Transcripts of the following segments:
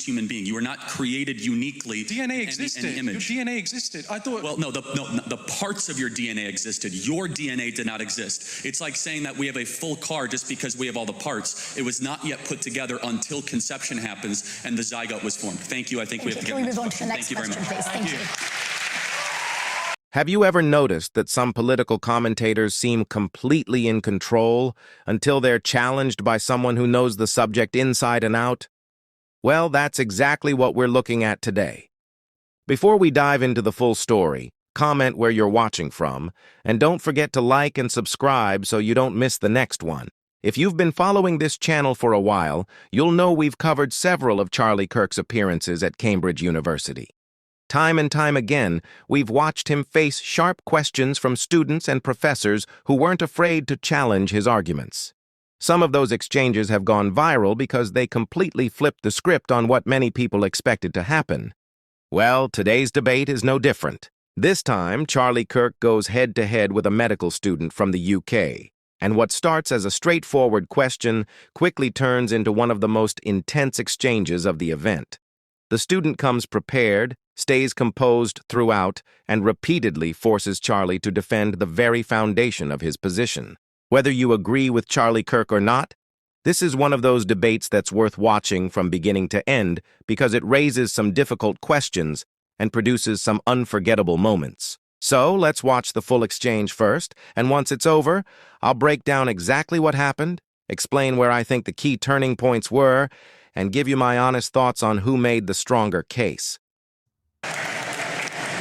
human being. You were not created uniquely. DNA existed. Your DNA existed. I thought... Well, no, the parts of your DNA existed. Your DNA did not exist. It's like saying that we have a full car just because we have all the parts. It was not yet put together until conception happens and the zygote was formed. Thank you. I think we have to get Can we move on to the next question, please? Thank you. Have you ever noticed that some political commentators seem completely in control until they're challenged by someone who knows the subject inside and out? Well, that's exactly what we're looking at today. Before we dive into the full story, comment where you're watching from, and don't forget to like and subscribe so you don't miss the next one. If you've been following this channel for a while, you'll know we've covered several of Charlie Kirk's appearances at Cambridge University. Time and time again, we've watched him face sharp questions from students and professors who weren't afraid to challenge his arguments. Some of those exchanges have gone viral because they completely flipped the script on what many people expected to happen. Well, today's debate is no different. This time, Charlie Kirk goes head-to-head with a medical student from the UK, and what starts as a straightforward question quickly turns into one of the most intense exchanges of the event. The student comes prepared, stays composed throughout, and repeatedly forces Charlie to defend the very foundation of his position. Whether you agree with Charlie Kirk or not, this is one of those debates that's worth watching from beginning to end because it raises some difficult questions and produces some unforgettable moments. So let's watch the full exchange first, and once it's over, I'll break down exactly what happened, explain where I think the key turning points were, and give you my honest thoughts on who made the stronger case.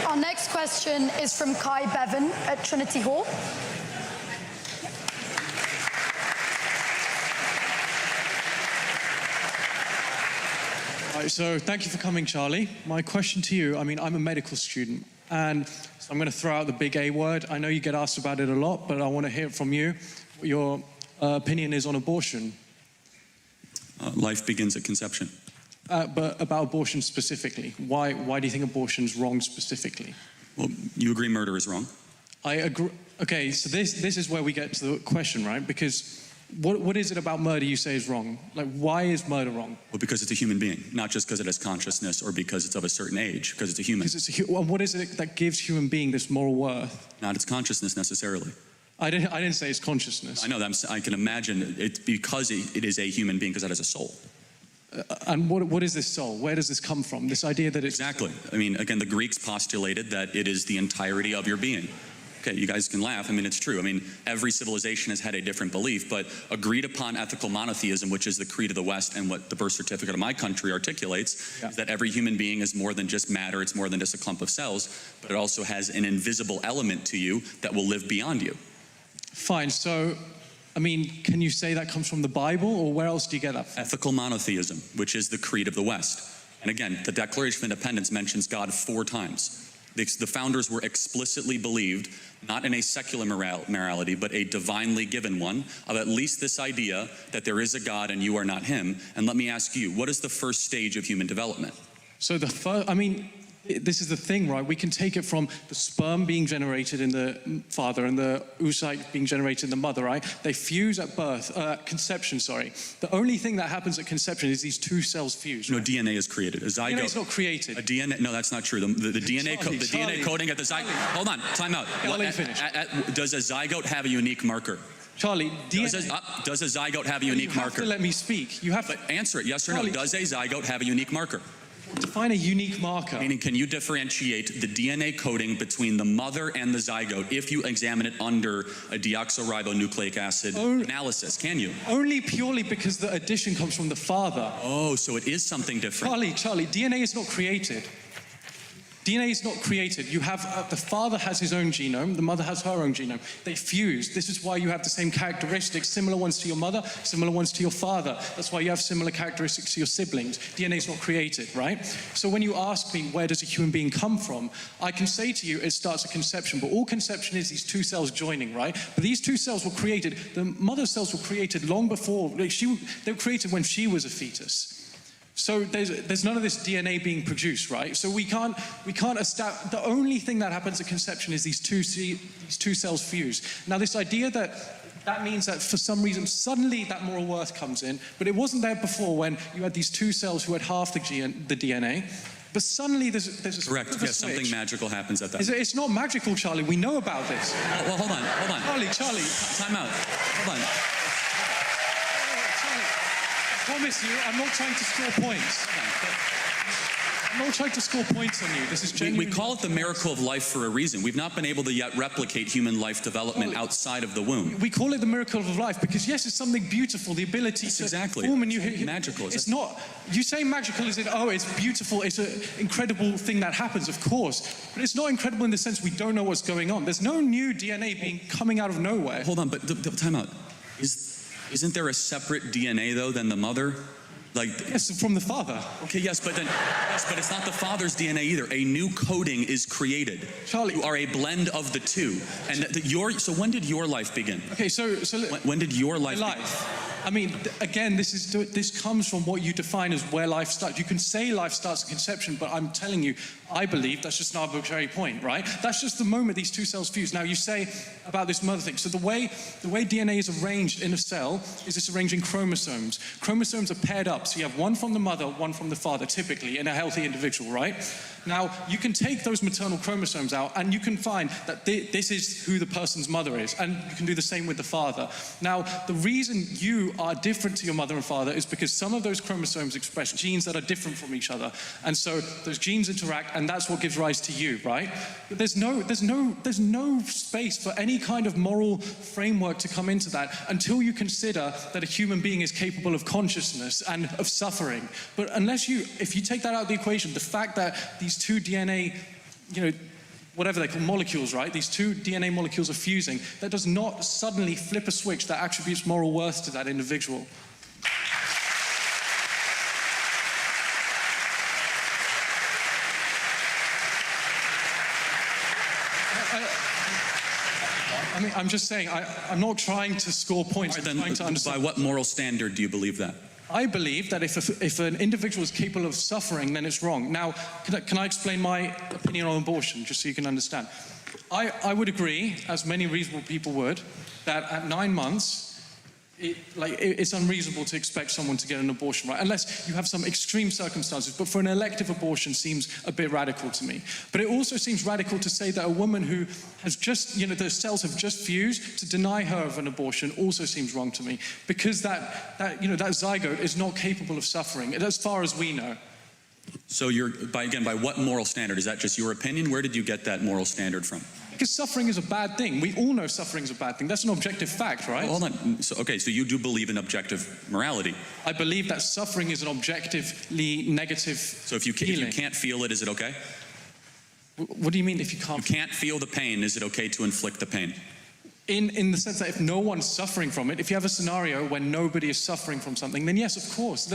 Our next question is from Kai Bevan at Trinity Hall. Right, so thank you for coming, Charlie. My question to you, I'm a medical student, and so I'm going to throw out the big A word. I know you get asked about it a lot, but I want to hear from you what your opinion is on abortion. Life begins at conception. But about abortion specifically, why do you think abortion's wrong specifically? Well, you agree murder is wrong? I agree. Okay, so this is where we get to the question, right? Because what is it about murder you say is wrong? Like, why is murder wrong? Well, because it's a human being, not just because it has consciousness or because it's of a certain age, because it's a human. What is it that gives human being this moral worth? Not its consciousness necessarily. I didn't say it's consciousness. I know, I can imagine it's because it is a human being, because it has a soul. And what is this soul? Where does this come from? This idea that it's... Exactly. Again, the Greeks postulated that it is the entirety of your being. Okay, you guys can laugh. It's true. Every civilization has had a different belief, but agreed upon ethical monotheism, which is the creed of the West and what the birth certificate of my country articulates, is that every human being is more than just matter, it's more than just a clump of cells, but it also has an invisible element to you that will live beyond you. Fine, so, can you say that comes from the Bible, or where else do you get that from? Ethical monotheism, which is the creed of the West. And again, the Declaration of Independence mentions God 4 times. The founders were explicitly believed, not in a secular morality, but a divinely given one, of at least this idea that there is a God and you are not him. And let me ask you, what is the first stage of human development? So the first, this is the thing, right? We can take it from the sperm being generated in the father and the oocyte being generated in the mother, right? They fuse at birth, conception, sorry. The only thing that happens at conception is these 2 cells fuse. No, DNA is created. A zygote. DNA is not created. A DNA, no, that's not true. The DNA coding at the zygote. Hold on, time out. I'll let you finish. Does a zygote have a unique marker? Charlie, DNA... Does a zygote have a unique marker? You have to let me speak. You have to... But answer it, yes or no. Does a zygote have a unique marker? Define a unique marker. Meaning, can you differentiate the DNA coding between the mother and the zygote if you examine it under a deoxyribonucleic acid analysis? Can you? Only purely because the addition comes from the father. Oh, so it is something different. Charlie, DNA is not created. DNA is not created. You have, the father has his own genome, the mother has her own genome. They fuse. This is why you have the same characteristics, similar ones to your mother, similar ones to your father. That's why you have similar characteristics to your siblings. DNA is not created, right? So when you ask me, where does a human being come from? I can say to you, it starts at conception, but all conception is these 2 cells joining, right? But these 2 cells were created, the mother's cells were created long before, they were created when she was a fetus. So there's none of this DNA being produced, right? So we can't establish, the only thing that happens at conception is these two cells fuse. Now this idea that that means that for some reason, suddenly that moral worth comes in, but it wasn't there before when you had these two cells who had half the DNA, but suddenly there's a Correct. bit of a Yes, something switch. magical happens at that. It's not magical, Charlie. We know about this. Well, hold on. Charlie. Time out. Hold on. Charlie, I promise you, I'm not trying to score points. I'm not trying to score points on you. This is genuine. We call it the miracle of life for a reason. We've not been able to yet replicate human life development outside of the womb. We call it the miracle of life because, yes, it's something beautiful, the ability to form a new... Magical. It's not... You say magical as in, oh, it's beautiful, it's an incredible thing that happens, of course. But it's not incredible in the sense we don't know what's going on. There's no new DNA coming out of nowhere. Hold on, but time out. Isn't there a separate DNA, though, than the mother? Yes, from the father. Okay, yes, but it's not the father's DNA either. A new coding is created. Charlie, you are a blend of the two. And so when did your life begin? Okay, so when did your life begin? I mean, again, this comes from what you define as where life starts. You can say life starts at conception, but I'm telling you, I believe that's just an arbitrary point, right? That's just the moment these two cells fuse. Now, you say about this mother thing. So the way DNA is arranged in a cell is it's arranged in chromosomes. Chromosomes are paired up. So you have one from the mother, one from the father, typically, in a healthy individual, right? Now, you can take those maternal chromosomes out and you can find that this is who the person's mother is. And you can do the same with the father. Now, the reason you are different to your mother and father is because some of those chromosomes express genes that are different from each other. And so those genes interact and that's what gives rise to you, right? But there's no space for any kind of moral framework to come into that until you consider that a human being is capable of consciousness and of suffering. But if you take that out of the equation, the fact that these two DNA, whatever they call molecules, right? These two DNA molecules are fusing. That does not suddenly flip a switch that attributes moral worth to that individual. I mean, I'm just saying, I'm not trying to score points. Right, then, by what moral standard do you believe that? I believe that if an individual is capable of suffering, then it's wrong. Now, can I explain my opinion on abortion, just so you can understand? I would agree, as many reasonable people would, that at 9 months, it's unreasonable to expect someone to get an abortion, right? Unless you have some extreme circumstances. But for an elective abortion seems a bit radical to me. But it also seems radical to say that a woman who has just, the cells have just fused, to deny her of an abortion also seems wrong to me. Because that zygote is not capable of suffering, as far as we know. So by what moral standard? Is that just your opinion? Where did you get that moral standard from? Because suffering is a bad thing. We all know suffering is a bad thing. That's an objective fact, right? Well, hold on. So you do believe in objective morality? I believe that suffering is an objectively negative So if you can't feel it, is it okay? What do you mean if you can't? You can't feel the pain, is it okay to inflict the pain? In the sense that if no one's suffering from it, if you have a scenario where nobody is suffering from something, then yes, of course.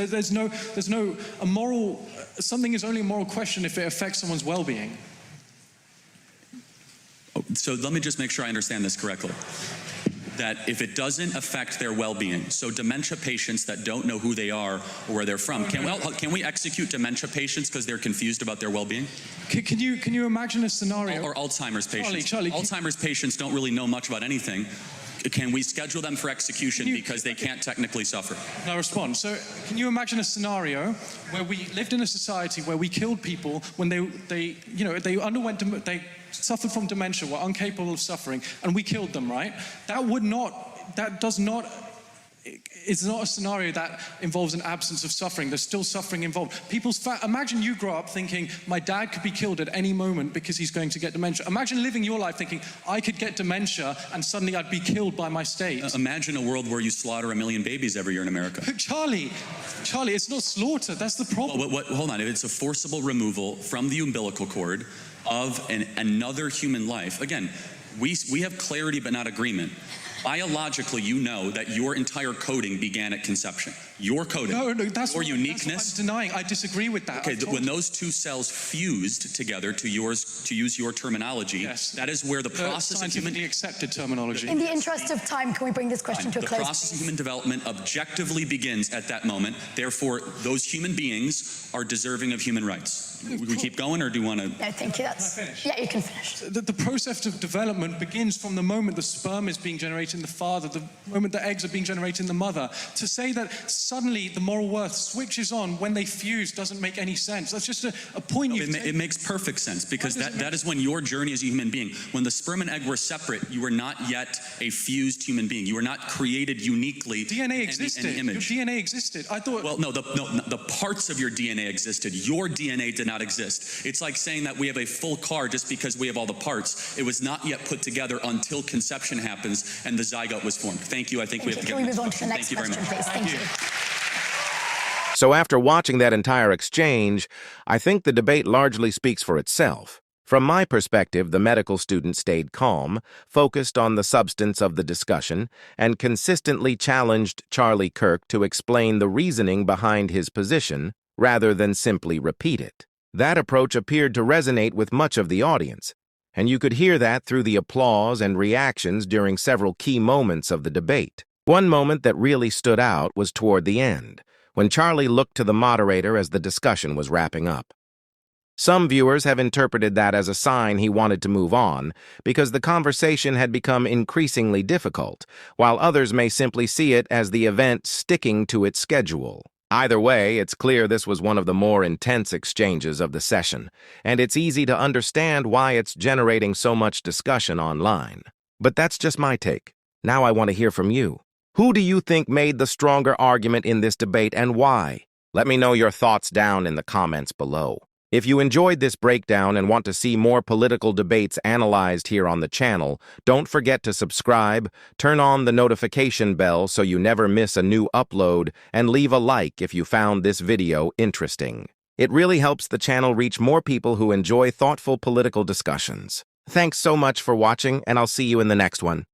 Something is only a moral question if it affects someone's well-being. So let me just make sure I understand this correctly. That if it doesn't affect their well-being, so dementia patients that don't know who they are or where they're from, can we execute dementia patients because they're confused about their well-being? Can you imagine a scenario? Or Alzheimer's patients. Charlie, Alzheimer's patients don't really know much about anything. Can we schedule them for execution because they can't technically suffer? No, respond. So can you imagine a scenario where we lived in a society where we killed people when they suffered from dementia, were incapable of suffering, and we killed them, right? It's not a scenario that involves an absence of suffering. There's still suffering involved. Imagine you grow up thinking, my dad could be killed at any moment because he's going to get dementia. Imagine living your life thinking, I could get dementia and suddenly I'd be killed by my state. Imagine a world where you slaughter 1 million babies every year in America. Charlie, it's not slaughter. That's the problem. Well, hold on. If it's a forcible removal from the umbilical cord of another human life, again, we have clarity but not agreement. Biologically, you know that your entire coding began at conception. Your coding, that's your uniqueness. That's what I'm denying. I disagree with that. Okay, when those two cells fused together, to use your terminology, yes, that is where the process of human accepted terminology. In the interest of time, can we bring this question to a close? The process of human development objectively begins at that moment. Therefore, those human beings are deserving of human rights. We keep going, or do you want to? No, thank you. Yeah, you can finish. The process of development begins from the moment the sperm is being generated generated in the father, the moment that eggs are being generated in the mother. To say that suddenly the moral worth switches on when they fuse doesn't make any sense. That's just a point you've taken. It makes perfect sense, because that is when your journey as a human being, when the sperm and egg were separate, you were not yet a fused human being. You were not created uniquely. DNA existed. In image. Your DNA existed. I thought. Well, no, the parts of your DNA existed. Your DNA did not exist. It's like saying that we have a full car just because we have all the parts. It was not yet put together until conception happens and the zygote was formed. Thank you. I think we have to get Can we move on to the next Thank you very question, much. please? Thank you. So after watching that entire exchange, I think the debate largely speaks for itself. From my perspective, the medical student stayed calm, focused on the substance of the discussion, and consistently challenged Charlie Kirk to explain the reasoning behind his position rather than simply repeat it. That approach appeared to resonate with much of the audience, and you could hear that through the applause and reactions during several key moments of the debate. One moment that really stood out was toward the end, when Charlie looked to the moderator as the discussion was wrapping up. Some viewers have interpreted that as a sign he wanted to move on because the conversation had become increasingly difficult, while others may simply see it as the event sticking to its schedule. Either way, it's clear this was one of the more intense exchanges of the session, and it's easy to understand why it's generating so much discussion online. But that's just my take. Now I want to hear from you. Who do you think made the stronger argument in this debate and why? Let me know your thoughts down in the comments below. If you enjoyed this breakdown and want to see more political debates analyzed here on the channel, don't forget to subscribe, turn on the notification bell so you never miss a new upload, and leave a like if you found this video interesting. It really helps the channel reach more people who enjoy thoughtful political discussions. Thanks so much for watching, and I'll see you in the next one.